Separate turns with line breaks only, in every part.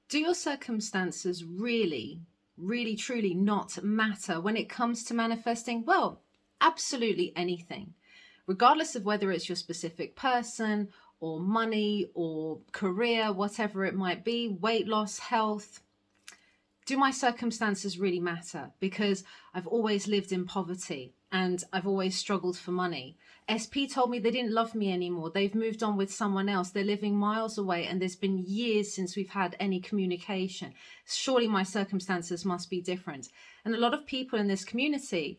Do your circumstances really, really, truly not matter when it comes to manifesting? Well, absolutely anything, regardless of whether it's your specific person or money or career, whatever it might be, weight loss, health. Do my circumstances really matter? Because I've always lived in poverty and I've always struggled for money. SP told me they didn't love me anymore. They've moved on with someone else. They're living miles away and there's been years since we've had any communication. Surely my circumstances must be different. And a lot of people in this community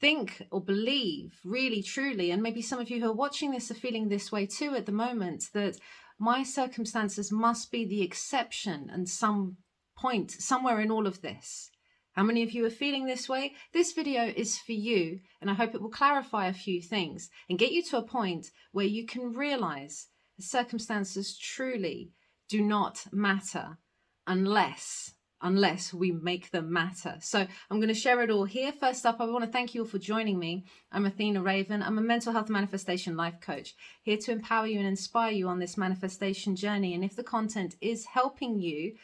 think or believe really, truly, and maybe some of you who are watching this are feeling this way too at the moment, that my circumstances must be the exception and some point somewhere in all of this. How many of you are feeling this way? This video is for you, and I hope it will clarify a few things and get you to a point where you can realize the circumstances truly do not matter unless we make them matter. So I'm going to share it all here. First up, I want to thank you all for joining me. I'm Athena Raven. I'm a mental health manifestation life coach, here to empower you and inspire you on this manifestation journey. And if the content is helping you,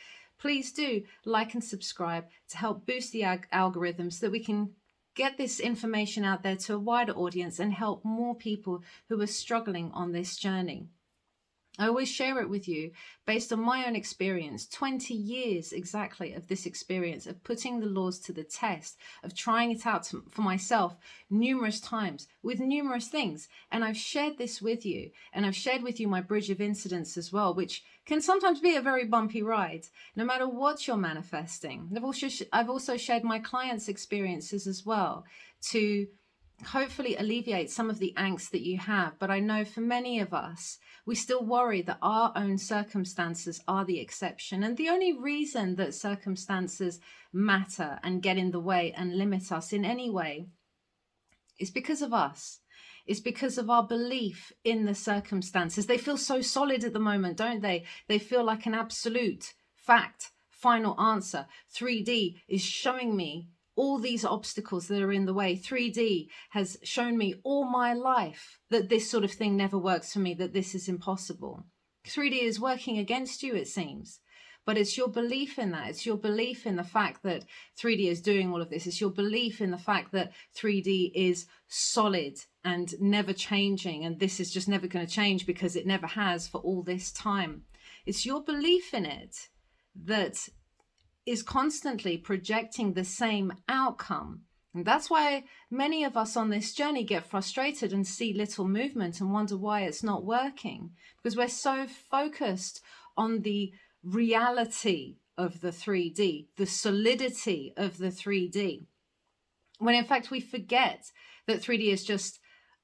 please do like and subscribe to help boost the algorithms so that we can get this information out there to a wider audience and help more people who are struggling on this journey. I always share it with you based on my own experience, 20 years exactly of this experience of putting the laws to the test, of trying it out for myself numerous times with numerous things. And I've shared this with you, and I've shared with you my bridge of incidents as well, which can sometimes be a very bumpy ride, no matter what you're manifesting. I've also shared my clients' experiences as well to hopefully alleviate some of the angst that you have. But I know for many of us, we still worry that our own circumstances are the exception. And the only reason that circumstances matter and get in the way and limit us in any way is because of us. It's because of our belief in the circumstances. They feel so solid at the moment, don't they? They feel like an absolute fact, final answer. 3D is showing me all these obstacles that are in the way. 3D has shown me all my life that this sort of thing never works for me, that this is impossible. 3D is working against you, it seems. But it's your belief in that. It's your belief in the fact that 3D is doing all of this. It's your belief in the fact that 3D is solid and never changing. And this is just never going to change because it never has for all this time. It's your belief in it that is constantly projecting the same outcome. And that's why many of us on this journey get frustrated and see little movement and wonder why it's not working, because we're so focused on the reality of the 3D, the solidity of the 3D, when in fact we forget that 3D is just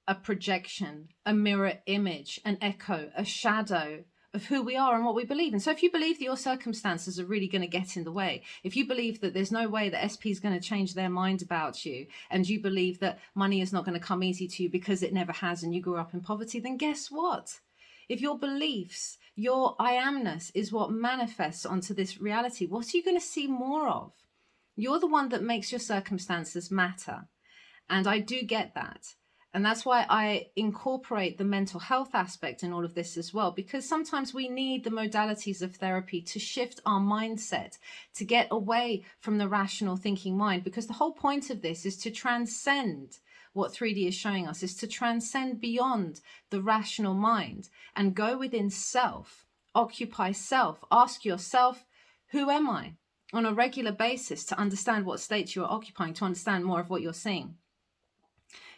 a projection, a mirror image, an echo, a shadow of who we are and what we believe. And so if you believe that your circumstances are really going to get in the way, if you believe that there's no way that SP is going to change their mind about you, and you believe that money is not going to come easy to you because it never has and you grew up in poverty, then guess what? If your beliefs, your I amness is what manifests onto this reality, what are you going to see more of? You're the one that makes your circumstances matter. And I do get that. And that's why I incorporate the mental health aspect in all of this as well, because sometimes we need the modalities of therapy to shift our mindset, to get away from the rational thinking mind, because the whole point of this is to transcend what 3D is showing us, is to transcend beyond the rational mind and go within self, occupy self, ask yourself, who am I? On a regular basis, to understand what state you're occupying, to understand more of what you're seeing.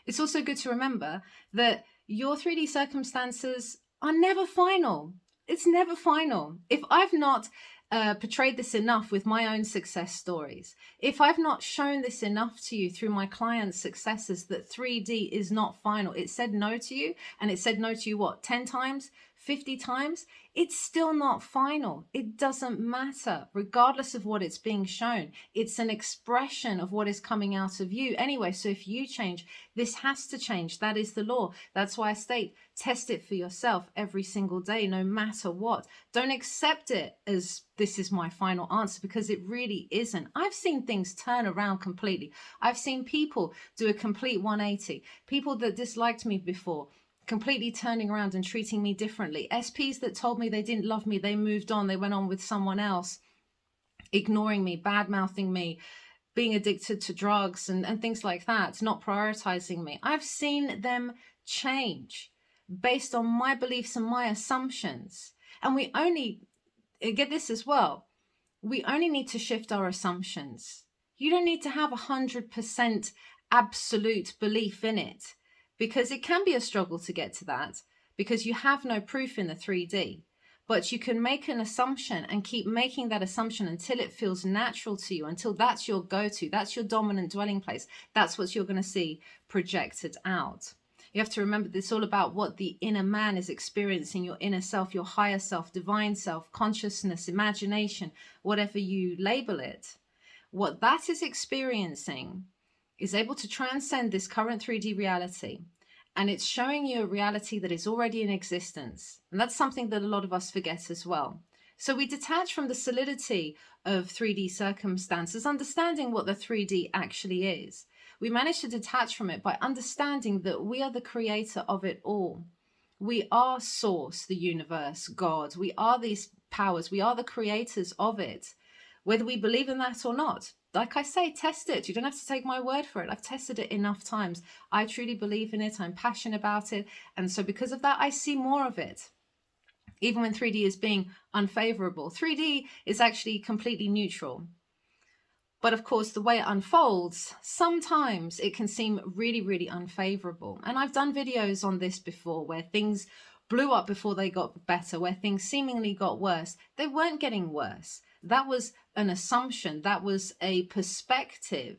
It's also good to remember that your 3D circumstances are never final. It's never final. If I've not portrayed this enough with my own success stories, if I've not shown this enough to you through my clients' successes, that 3D is not final, it said no to you, and it said no to you, what, 10 times, 50 times? It's still not final. It doesn't matter, regardless of what it's being shown. It's an expression of what is coming out of you anyway. So if you change, this has to change. That is the law. That's why I state, test it for yourself every single day, no matter what. Don't accept it as this is my final answer, because it really isn't. I've seen things turn around completely. I've seen people do a complete 180. People that disliked me before completely turning around and treating me differently. SPs that told me they didn't love me, they moved on, they went on with someone else, ignoring me, bad-mouthing me, being addicted to drugs and things like that, not prioritizing me. I've seen them change based on my beliefs and my assumptions. And we only, get this as well, we only need to shift our assumptions. You don't need to have 100% absolute belief in it, because it can be a struggle to get to that, because you have no proof in the 3D. But you can make an assumption and keep making that assumption until it feels natural to you, until that's your go-to, that's your dominant dwelling place. That's what you're going to see projected out. You have to remember this is all about what the inner man is experiencing, your inner self, your higher self, divine self, consciousness, imagination, whatever you label it. What that is experiencing is able to transcend this current 3D reality. And it's showing you a reality that is already in existence. And that's something that a lot of us forget as well. So we detach from the solidity of 3D circumstances, understanding what the 3D actually is. We manage to detach from it by understanding that we are the creator of it all. We are source, the universe, God. We are these powers. We are the creators of it, whether we believe in that or not. Like I say, test it. You don't have to take my word for it. I've tested it enough times. I truly believe in it. I'm passionate about it. And so because of that, I see more of it. Even when 3D is being unfavorable, 3D is actually completely neutral. But of course, the way it unfolds, sometimes it can seem really, really unfavorable. And I've done videos on this before where things blew up before they got better, where things seemingly got worse. They weren't getting worse. That was an assumption. That was a perspective.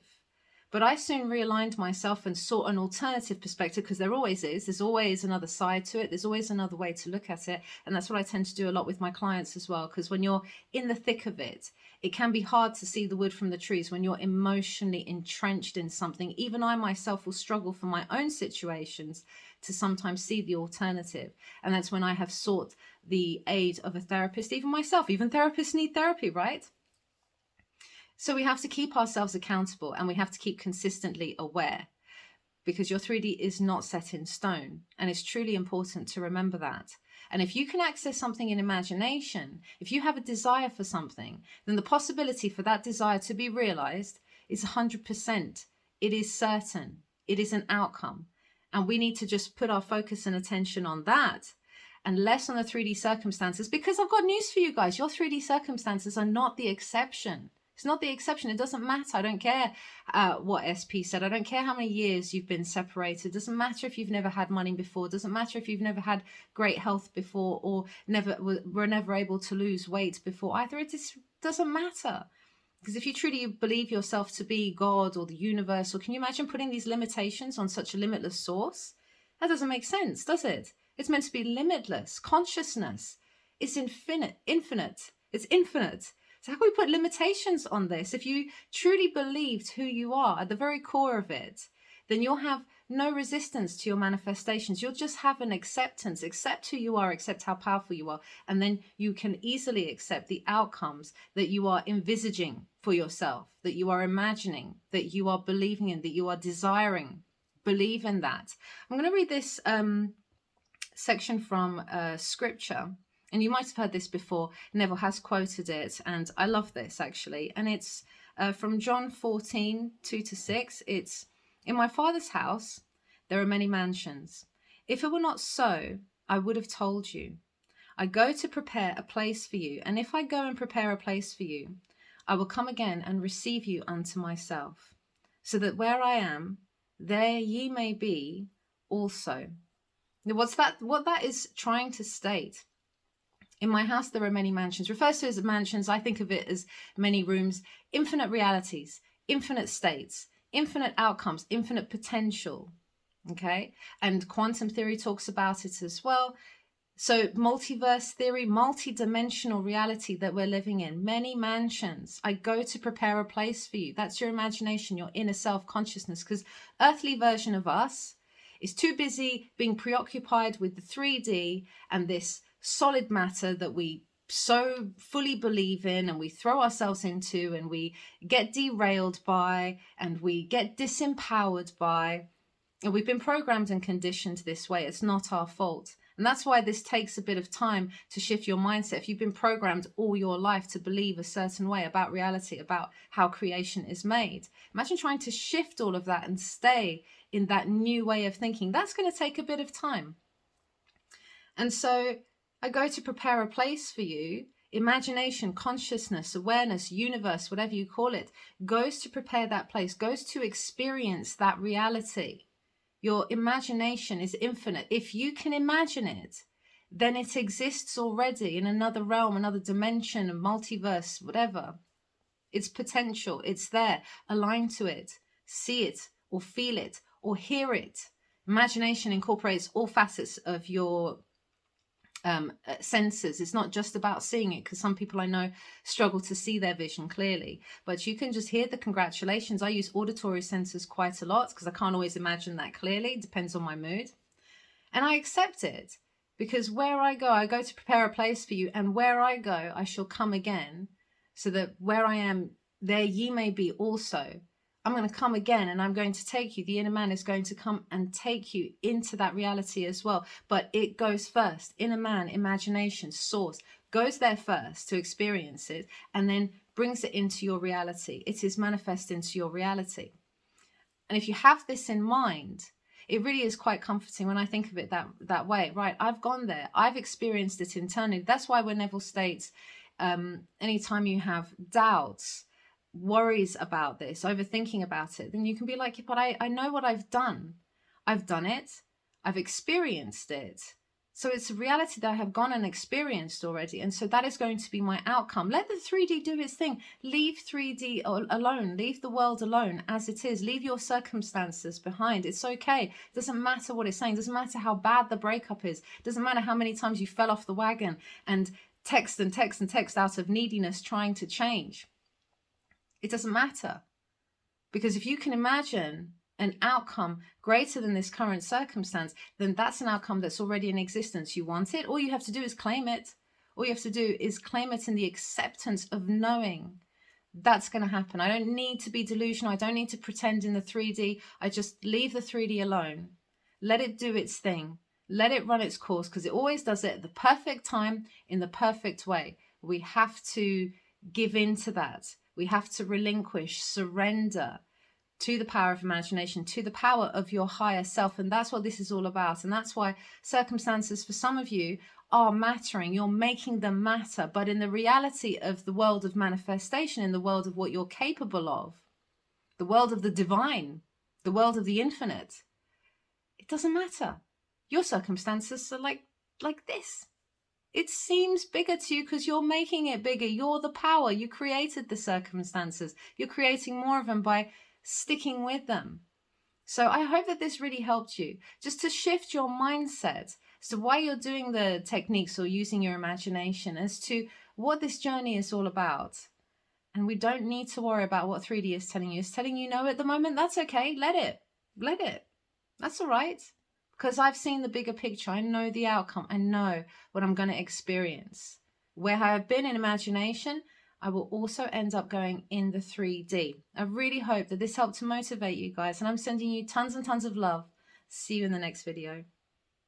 But I soon realigned myself and sought an alternative perspective, because there always is. There's always another side to it. There's always another way to look at it. And that's what I tend to do a lot with my clients as well, because when you're in the thick of it, it can be hard to see the wood from the trees when you're emotionally entrenched in something. Even I myself will struggle for my own situations to sometimes see the alternative. And that's when I have sought the aid of a therapist, even myself. Even therapists need therapy, right? So we have to keep ourselves accountable, and we have to keep consistently aware, because your 3D is not set in stone. And it's truly important to remember that. And if you can access something in imagination, if you have a desire for something, then the possibility for that desire to be realized is 100%. It is certain. It is an outcome. And we need to just put our focus and attention on that and less on the 3D circumstances, because I've got news for you guys. Your 3D circumstances are not the exception. It's not the exception. It doesn't matter. I don't care what SP said. I don't care how many years you've been separated. It doesn't matter if you've never had money before. It doesn't matter if you've never had great health before, or were never able to lose weight before either. It just doesn't matter. Because if you truly believe yourself to be God or the universe, or can you imagine putting these limitations on such a limitless source? That doesn't make sense, does it? It's meant to be limitless. Consciousness is infinite. It's infinite. So how can we put limitations on this? If you truly believed who you are at the very core of it, then you'll have no resistance to your manifestations. You'll just have an acceptance. Accept who you are, accept how powerful you are. And then you can easily accept the outcomes that you are envisaging for yourself, that you are imagining, that you are believing in, that you are desiring. Believe in that. I'm going to read this section from scripture. And you might have heard this before. Neville has quoted it, and I love this actually. And it's from John 14, 2-6. It's, "In my Father's house, there are many mansions. If it were not so, I would have told you. I go to prepare a place for you. And if I go and prepare a place for you, I will come again and receive you unto myself, so that where I am, there ye may be also." Now, what that is trying to state, in my house, there are many mansions. Refers to as mansions. I think of it as many rooms, infinite realities, infinite states, infinite outcomes, infinite potential. Okay. And quantum theory talks about it as well. So multiverse theory, multi-dimensional reality that we're living in, many mansions. I go to prepare a place for you. That's your imagination, your inner self consciousness, because earthly version of us is too busy being preoccupied with the 3D and this solid matter that we so fully believe in and we throw ourselves into, and we get derailed by, and we get disempowered by. And we've been programmed and conditioned this way. It's not our fault. And that's why this takes a bit of time to shift your mindset. If you've been programmed all your life to believe a certain way about reality, about how creation is made, imagine trying to shift all of that and stay in that new way of thinking. That's going to take a bit of time. And so I go to prepare a place for you. Imagination, consciousness, awareness, universe, whatever you call it, goes to prepare that place, goes to experience that reality. Your imagination is infinite. If you can imagine it, then it exists already in another realm, another dimension, a multiverse, whatever. It's potential. It's there. Align to it. See it or feel it or hear it. Imagination incorporates all facets of your senses. It's not just about seeing it, because some people I know struggle to see their vision clearly, but you can just hear the congratulations. I use auditory senses quite a lot because I can't always imagine that clearly. It depends on my mood, and I accept it, because where I go to prepare a place for you, and where I go I shall come again, so that where I am, there ye may be also. I'm going to come again, and I'm going to take you. The inner man is going to come and take you into that reality as well. But it goes first. Inner man, imagination, source, goes there first to experience it, and then brings it into your reality. It is manifest into your reality. And if you have this in mind, it really is quite comforting when I think of it that way. Right, I've gone there. I've experienced it internally. That's why when Neville states, anytime you have doubts, worries about this, overthinking about it, then you can be like, but I know what I've done. I've done it. I've experienced it. So it's a reality that I have gone and experienced already. And so that is going to be my outcome. Let the 3D do its thing. Leave 3D alone. Leave the world alone as it is. Leave your circumstances behind. It's okay. It doesn't matter what it's saying. It doesn't matter how bad the breakup is. It doesn't matter how many times you fell off the wagon and text and text and text out of neediness trying to change. It doesn't matter, because if you can imagine an outcome greater than this current circumstance, then that's an outcome that's already in existence. You want it. All you have to do is claim it. All you have to do is claim it in the acceptance of knowing that's going to happen. I don't need to be delusional. I don't need to pretend in the 3D. I just leave the 3D alone. Let it do its thing. Let it run its course, because it always does it at the perfect time, in the perfect way. We have to give in to that. We have to relinquish, surrender to the power of imagination, to the power of your higher self. And that's what this is all about. And that's why circumstances for some of you are mattering. You're making them matter. But in the reality of the world of manifestation, in the world of what you're capable of, the world of the divine, the world of the infinite, it doesn't matter. Your circumstances are like this. It seems bigger to you because you're making it bigger. You're the power. You created the circumstances. You're creating more of them by sticking with them. So I hope that this really helped you, just to shift your mindset as to why you're doing the techniques or using your imagination, as to what this journey is all about. And we don't need to worry about what 3D is telling you. It's telling you no at the moment. That's okay. Let it. That's all right. Because I've seen the bigger picture. I know the outcome. I know what I'm going to experience. Where I have been in imagination, I will also end up going in the 3D. I really hope that this helped to motivate you guys. And I'm sending you tons and tons of love. See you in the next video.